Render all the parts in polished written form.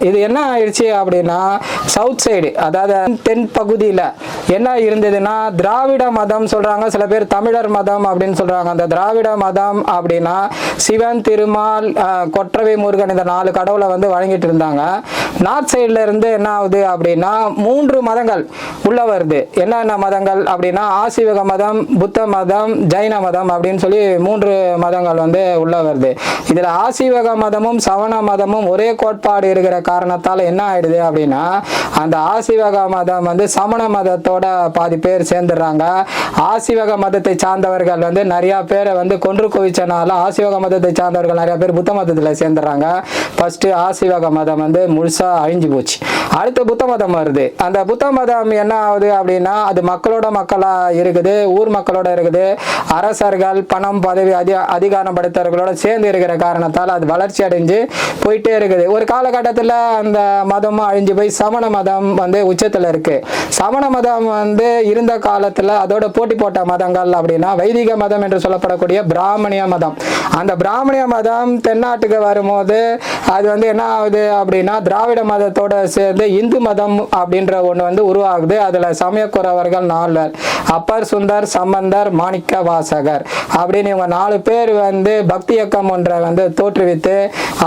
இது என்ன ஆயிடுச்சு அப்படின்னா சவுத் சைடு, அதாவது தென் பகுதியில் என்ன இருந்ததுன்னா திராவிட மதம் சொல்றாங்க, சில பேர் தமிழர் மதம் அப்படின்னு சொல்றாங்க. அந்த திராவிட மதம் அப்படின்னா சிவன், திருமால், கொற்றவை முருகன் இந்த 4 கடவுளை வந்து வழங்கிட்டு இருந்தாங்க. நார்த் சைட்ல இருந்து என்ன ஆகுது அப்படின்னா 3 மதங்கள் உள்ள வருது. என்னென்ன மதங்கள் அப்படின்னா ஆசீவக மதம், புத்த மதம், ஜைன மதம் அப்படின்னு சொல்லி 3 மதங்கள் வந்து உள்ள வருது. இதுல ஆசீவக மதமும் சவண மதமும் ஒரே கோட்பாடு இருக்கிற காரணத்தால் என்ன ஆயிடுது அப்படின்னா அந்த ஆசீவக மதம் வந்து சமண மதத்தோட பாதி பேர் சேர்ந்துடுறாங்க. ஆசீவக மதத்தை சார்ந்தவர்கள் வந்து நிறைய பேரை வந்து கொன்று குவிச்சனால ஆசீவக மதத்தை சார்ந்தவர்கள் நிறைய பேர் புத்த மதத்தில் சேர்ந்துடுறாங்க. ஃபர்ஸ்ட் ஆசீவக மதம் வந்து முழுசா அழிஞ்சு போச்சு. அடுத்து புத்த மதம் வருது. அந்த புத்த மதம் என்ன ஆகுது அப்படின்னா அது மக்களோட மக்களா இருக்குது, ஊர் மக்களோட இருக்குது. அரசர்கள், பணம், பதவி, அதிகாரம் படைத்தவர்களோட சேர்ந்து இருக்கிற காரணத்தால் அது வளர்ச்சி அடைஞ்சு போயிட்டே இருக்குது. ஒரு காலகட்டத்தில் அந்த மதமும் அழிஞ்சு போய் சமண மதம் வந்து உச்சத்தில் இருக்கு. சமண மதம் வந்து இருந்த காலத்தில் அதோட போட்டி போட்ட மதங்கள் அப்படின்னா வைதிக மதம் என்று சொல்லப்படக்கூடிய பிராமணிய மதம். அந்த பிராமணிய மதம் தென்னாட்டுக்கு வரும்போது அது வந்து என்ன ஆகுது அப்படின்னா திராவிட மதத்தோட சேர்ந்து இந்து மதம் அப்படின்ற ஒன்று வந்து உருவாகுது. அதில் சமயக்குறவர்கள் 4 அப்பர், சுந்தர், சம்பந்தர், மாணிக்க வாசகர் அப்படின்னு இவங்க 4 பேர் வந்து பக்தி இயக்கம் ஒன்றை வந்து தோற்றுவித்து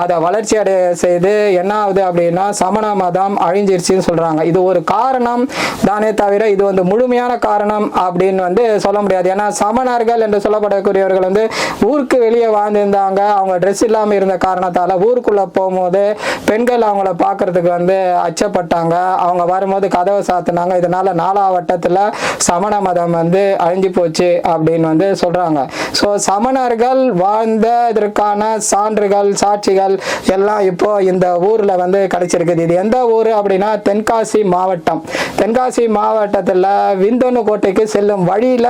அதை வளர்ச்சி அடைய செய்து என்ன ஆகுது அப்படின்னா சமண மதம் அழிஞ்சிருச்சுன்னு சொல்றாங்க. இது ஒரு காரணம் தானே தவிர இது வந்து முழுமையான காரணம் அப்படின்னு வந்து சொல்ல முடியாது. ஏன்னா சமணர்கள் என்று சொல்லப்படக்கூடியவர்கள் வந்து ஊருக்கு வெளியே வாழ்ந்திருந்தாங்க. அவங்க ட்ரெஸ் இல்லாமல் இருந்த காரணத்தால் ஊருக்குள்ள போகும்போது பெண்கள் அவங்கள பார்க்கறதுக்கு வந்து அச்சப்பட்டாங்க. அவங்க வரும்போது கதவை சாத்தினாங்க. இதனால 4ஆம் வட்டத்தில் சமண மதம் வந்து அழிஞ்சு போச்சு அப்படின்னு வந்து சொல்றாங்க. ஸோ சமணர்கள் வாழ்ந்த இதற்கான சான்றுகள், சாட்சிகள் எல்லாம் இப்போ இந்த ஊர்ல வந்து கிடைச்சிருக்குது. இது எந்த ஊர் அப்படின்னா தென்காசி மாவட்டம். தென்காசி மாவட்டத்தில் விந்தணு கோட்டைக்கு செல்லும் வழியில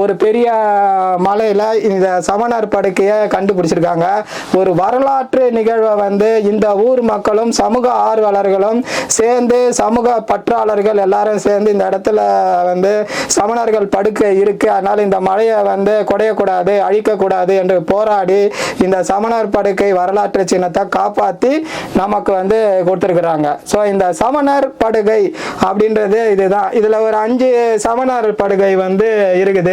ஒரு பெரிய மலையில இந்த சமணர் படுக்கையை கண்டுபிடிச்சிருக்காங்க. ஒரு வரலாற்று நிகழ்வை வந்து இந்த ஊர் மக்களும் சமூக ஆர்வலர்களும் சேர்ந்து, சமூக பற்றாளர்கள் எல்லாரும் சேர்ந்து இந்த இடத்துல வந்து சமணர்கள் படுக்கை இருக்கு, அதனால இந்த மலையை வந்து குடையக்கூடாது, அழிக்கக்கூடாது என்று போராடி இந்த சமணர் படுக்கை வரலாற்று சின்னத்தை காப்பாற்றி நமக்கு வந்து கொடுத்துருக்குறாங்க. ஸோ இந்த சமணர் படுகை அப்படின்றது இதுதான். இதுல ஒரு 5 சமணர் படுகை வந்து இருக்குது.